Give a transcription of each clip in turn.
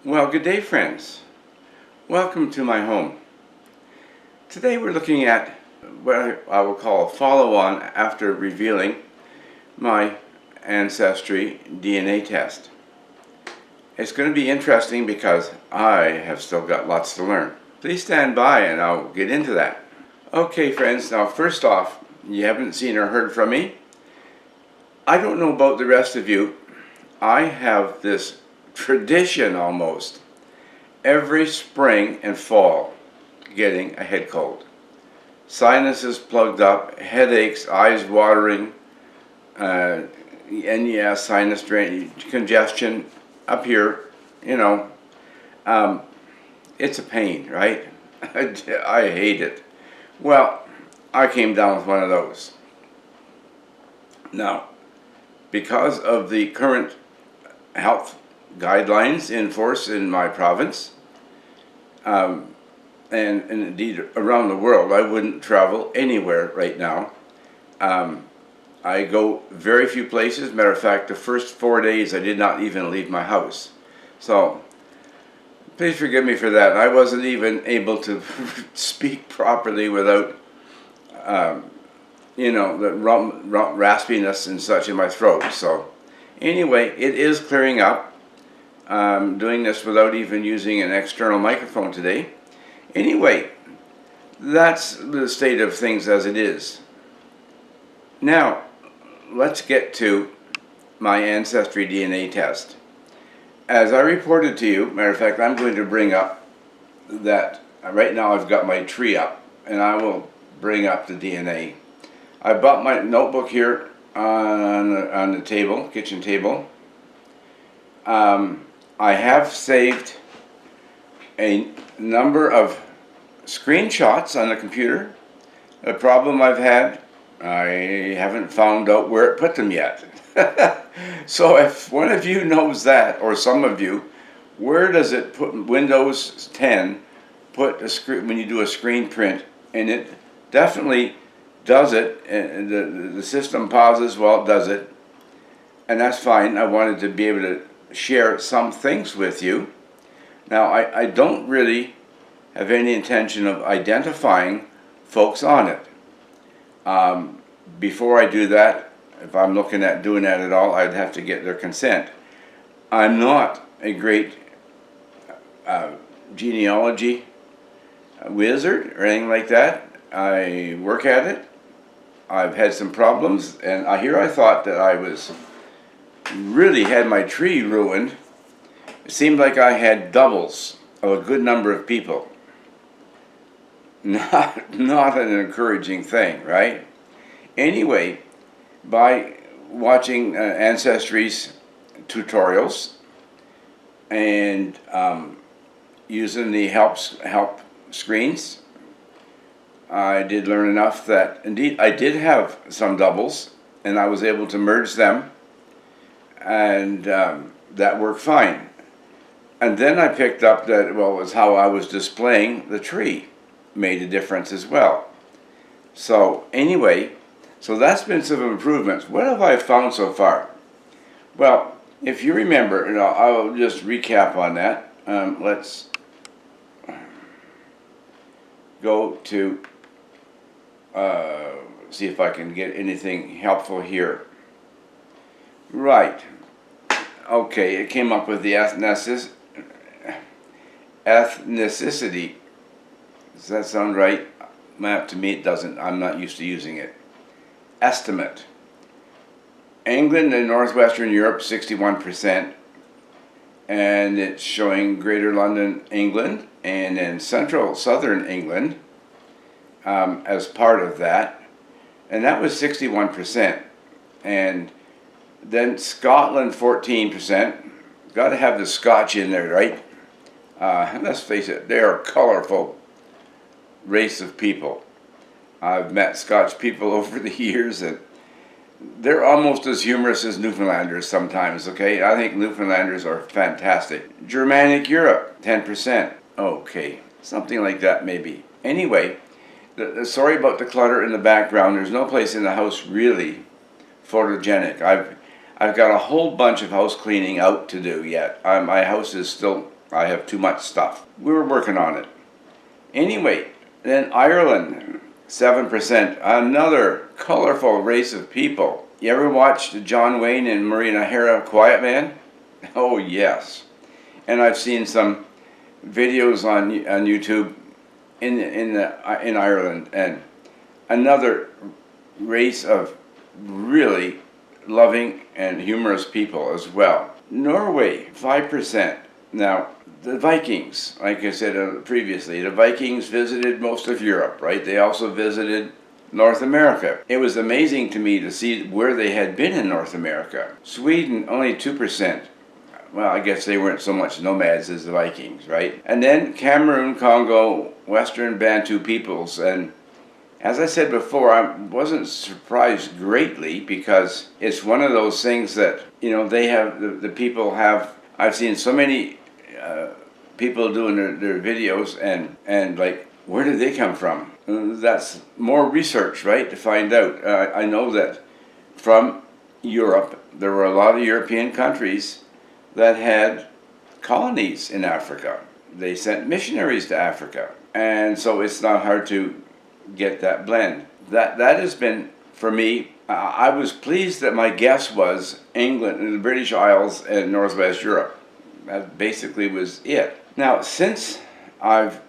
Well, good day, friends. Welcome to my home. Today we're looking at what I will call a follow-on after revealing my Ancestry DNA test. It's going to be interesting because I have still got lots to learn. Please stand by and I'll get into that. Okay, friends, now first off, you haven't seen or heard from me. I don't know about the rest of you. I have this tradition almost every spring and fall getting a head cold. Sinuses plugged up, headaches, eyes watering, and yeah, sinus drain, congestion up here, it's a pain, right? I hate it. Well, I came down with one of those. Now, because of the current health guidelines in force in my province, and indeed around the world, I wouldn't travel anywhere right now. I go very few places. Matter of fact, the first 4 days I did not even leave my house. So please forgive me for that. I wasn't even able to speak properly without the raspiness and such in my throat. So anyway, it is clearing up. I'm doing this without even using an external microphone today. Anyway, that's the state of things as it is. Now, let's get to my Ancestry DNA test. As I reported to you, matter of fact, I'm going to bring up that right now I've got my tree up, and I will bring up the DNA. I bought my notebook here on the table, kitchen table. I have saved a number of screenshots on the computer. The problem I've had, I haven't found out where it put them yet. So if one of you knows that, or some of you, where does it put Windows 10 put a screen when you do a screen print? And it definitely does it, and the system pauses while it does it, and that's fine. I wanted to be able to share some things with you. Now, I don't really have any intention of identifying folks on it. Before I do that, if I'm looking at doing that at all, I'd have to get their consent. I'm not a great genealogy wizard or anything like that. I work at it. I've had some problems, and I thought that I was really had my tree ruined. It seemed like I had doubles of a good number of people. Not an encouraging thing, right? Anyway, by watching Ancestry's tutorials and using the help screens, I did learn enough that indeed I did have some doubles, and I was able to merge them, and that worked fine. And then I picked up that, well, it was how I was displaying the tree made a difference as well. So anyway, so that's been some improvements. What have I found so far? Well, if you remember, and I'll just recap on that. Let's go to see if I can get anything helpful here. Right. Okay, it came up with the ethnicity. Does that sound right? To me it doesn't. I'm not used to using it. Estimate. England and Northwestern Europe, 61%. And it's showing Greater London, England, and then Central Southern England as part of that. And that was 61%. And then Scotland, 14%. Got to have the Scotch in there, right? Let's face it, they are a colorful race of people. I've met Scotch people over the years, and they're almost as humorous as Newfoundlanders sometimes, okay? I think Newfoundlanders are fantastic. Germanic Europe, 10%. Okay, something like that maybe. Anyway, sorry about the clutter in the background. There's no place in the house really photogenic. I've got a whole bunch of house cleaning out to do yet. My house is still I have too much stuff. We were working on it. Anyway, then Ireland, 7%, another colorful race of people. You ever watched John Wayne and Maureen O'Hara, Quiet Man? Oh yes. And I've seen some videos on YouTube in Ireland, and another race of really loving and humorous people as well. Norway, 5%. Now, the Vikings, like I said previously, the Vikings visited most of Europe, right? They also visited North America. It was amazing to me to see where they had been in North America. Sweden, only 2%. Well, I guess they weren't so much nomads as the Vikings, right? And then Cameroon, Congo, Western Bantu peoples. And as I said before, I wasn't surprised greatly because it's one of those things that, you know, they have, the people have, I've seen so many people doing their videos and like, where did they come from? That's more research, right, to find out. I know that from Europe, there were a lot of European countries that had colonies in Africa. They sent missionaries to Africa. And so it's not hard to get that blend. That has been, for me, I was pleased that my guess was England and the British Isles and Northwest Europe. That basically was it. Now, since I've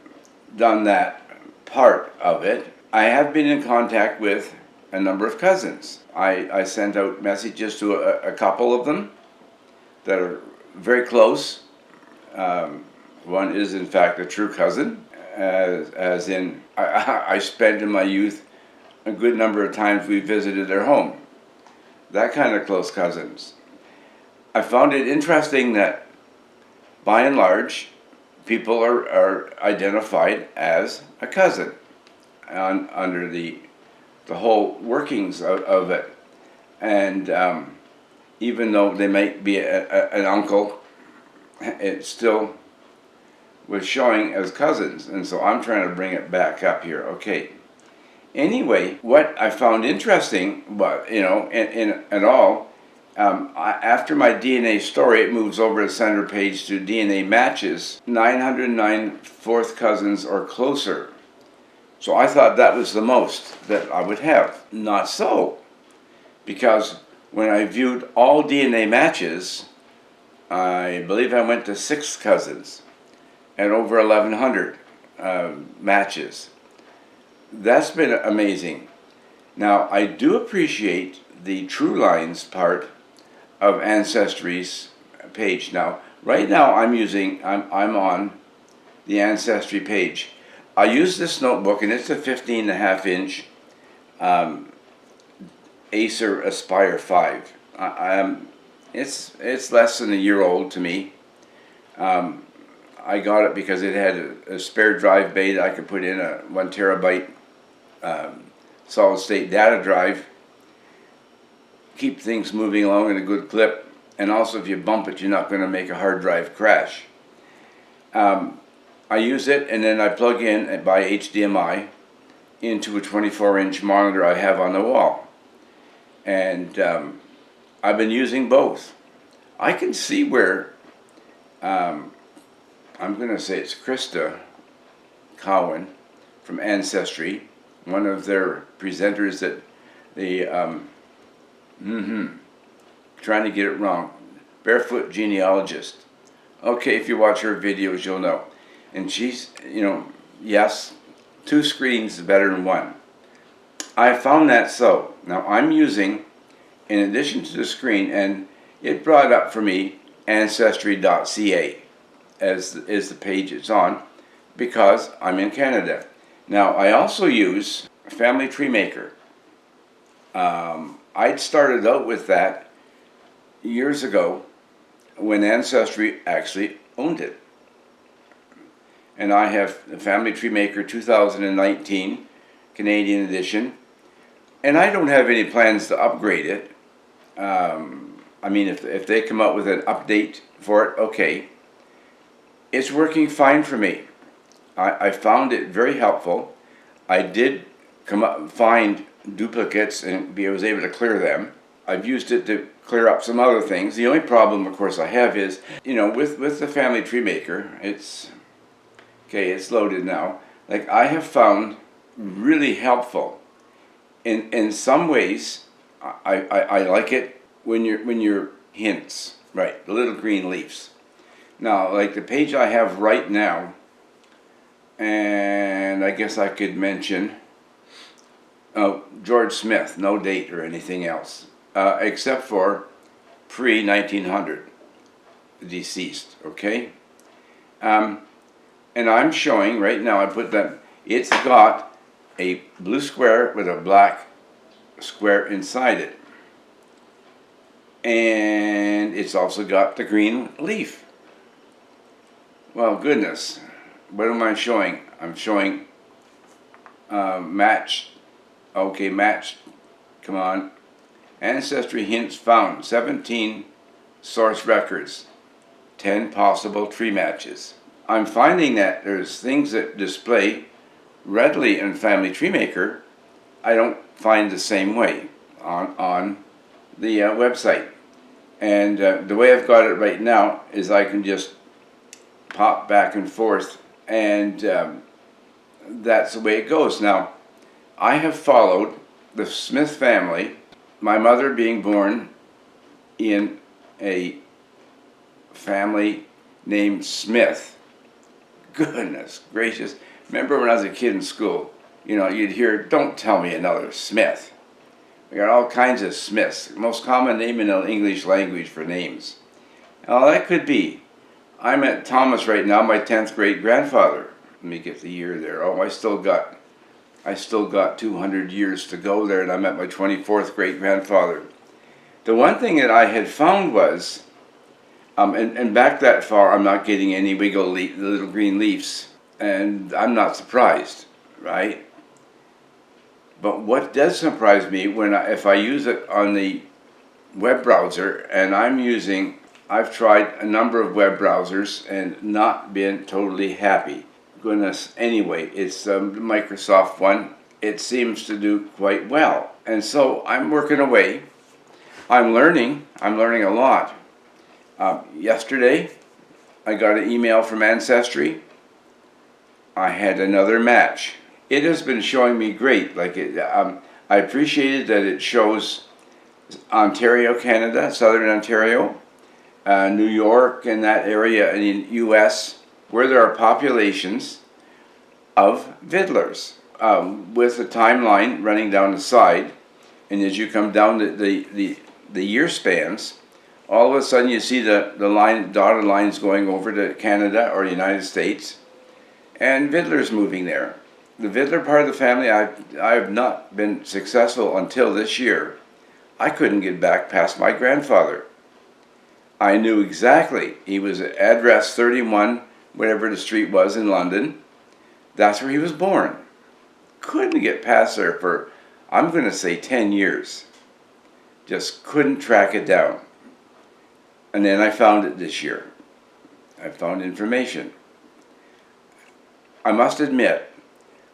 done that part of it, I have been in contact with a number of cousins. I sent out messages to a couple of them that are very close. One is, in fact, a true cousin, as in I spent in my youth a good number of times we visited their home. That kind of close cousins. I found it interesting that, by and large, people are identified as a cousin under the whole workings of it. And even though they might be an uncle, it still was showing as cousins. And so I'm trying to bring it back up here. Okay. Anyway, what I found interesting, but you know, in all, after my DNA story, it moves over to the center page to DNA matches. 909 fourth cousins or closer. So I thought that was the most that I would have. Not so, because when I viewed all DNA matches, I believe I went to 6 cousins and over 1,100 matches. That's been amazing. Now, I do appreciate the True Lines part of Ancestry's page. Now, right now I'm on the Ancestry page. I use this notebook, and it's a 15.5-inch Acer Aspire 5. It's less than a year old to me. I got it because it had a spare drive bay that I could put in a 1 terabyte solid state data drive, keep things moving along in a good clip, and also if you bump it, you're not going to make a hard drive crash. I use it, and then I plug in by HDMI into a 24-inch monitor I have on the wall. And I've been using both. I can see where, I'm going to say it's Krista Cowan from Ancestry, one of their presenters that they, trying to get it wrong, Barefoot Genealogist. Okay, if you watch her videos, you'll know. And she's, you know, yes, 2 screens is better than 1. I found that so. Now I'm using, in addition to the screen, and it brought up for me Ancestry.ca as the page it's on, because I'm in Canada. Now I also use Family Tree Maker. I'd started out with that years ago when Ancestry actually owned it. And I have the Family Tree Maker 2019 Canadian edition, and I don't have any plans to upgrade it. I mean, if they come out with an update for it, okay. It's working fine for me. I found it very helpful. I did find duplicates and was able to clear them. I've used it to clear up some other things. The only problem, of course, I have is, with the Family Tree Maker, it's loaded now. Like, I have found really helpful. In some ways, I like it when you're hints, right? The little green leaves. Now, like the page I have right now, and I guess I could mention George Smith, no date or anything else, except for pre-1900, deceased, okay? And I'm showing right now, I put that, it's got a blue square with a black square inside it. And it's also got the green leaf. Well, goodness, what am I showing? I'm showing matched, come on. Ancestry hints found, 17 source records, 10 possible tree matches. I'm finding that there's things that display readily in Family Tree Maker I don't find the same way on the website. And the way I've got it right now is I can just pop back and forth, and that's the way it goes. Now, I have followed the Smith family, my mother being born in a family named Smith. Goodness gracious. Remember when I was a kid in school, you'd hear, don't tell me another Smith. We got all kinds of Smiths. Most common name in the English language for names. Now that could be. I'm at Thomas right now, my 10th great grandfather. Let me get the year there. Oh, I still got 200 years to go there, and I'm at my 24th great grandfather. The one thing that I had found was, and back that far, I'm not getting any wiggle little green leaves, and I'm not surprised, right? But what does surprise me if I use it on the web browser, and I've tried a number of web browsers and not been totally happy. Goodness, anyway, it's the Microsoft one. It seems to do quite well. And so I'm working away. I'm learning a lot. Yesterday, I got an email from Ancestry. I had another match. It has been showing me great. I appreciated that it shows Ontario, Canada, Southern Ontario, New York, and that area in the U.S., where there are populations of vidlers, with a timeline running down the side. And as you come down the year spans, all of a sudden you see the dotted lines going over to Canada or the United States, and vidlers moving there. The vidler part of the family, I have not been successful until this year. I couldn't get back past my grandfather. I knew exactly. He was at address 31, whatever the street was in London. That's where he was born. Couldn't get past there for, I'm going to say 10 years. Just couldn't track it down. And then I found it this year. I found information. I must admit,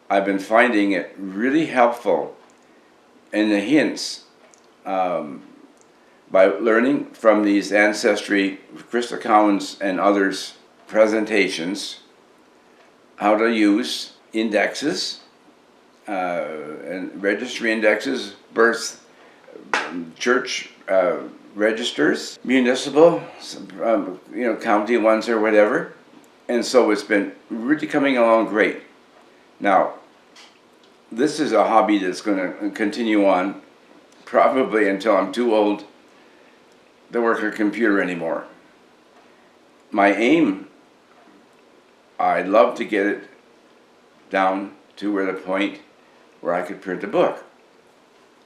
I've been finding it really helpful in the hints by learning from these Ancestry, Krista Cowan's and others' presentations, how to use indexes and registry indexes, birth, church registers, municipal, county ones or whatever. And so it's been really coming along great. Now, this is a hobby that's going to continue on probably until I'm too old to work a computer anymore. My aim, I'd love to get it down to where the point where I could print a book.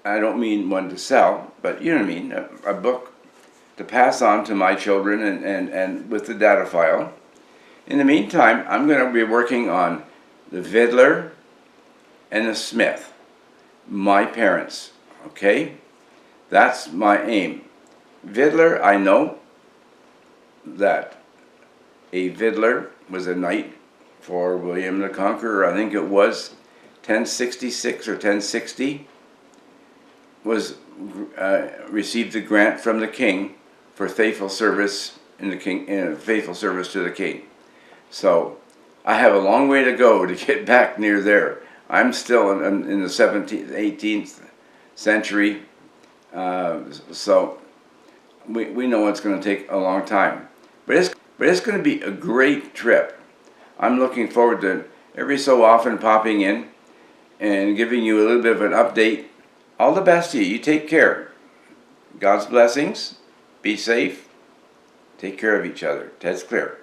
I don't mean one to sell, but you know what I mean, a book to pass on to my children and with the data file. In the meantime, I'm going to be working on the Vidler and the Smith, my parents, okay? That's my aim. Vidler, I know that a Vidler was a knight for William the Conqueror. I think it was 1066 or 1060 was received the grant from the king for faithful service faithful service to the king. So I have a long way to go to get back near there. I'm still in the 17th, 18th century, so we know it's going to take a long time. But it's going to be a great trip. I'm looking forward to every so often popping in and giving you a little bit of an update. All the best to you. You take care. God's blessings. Be safe. Take care of each other. Ted's clear.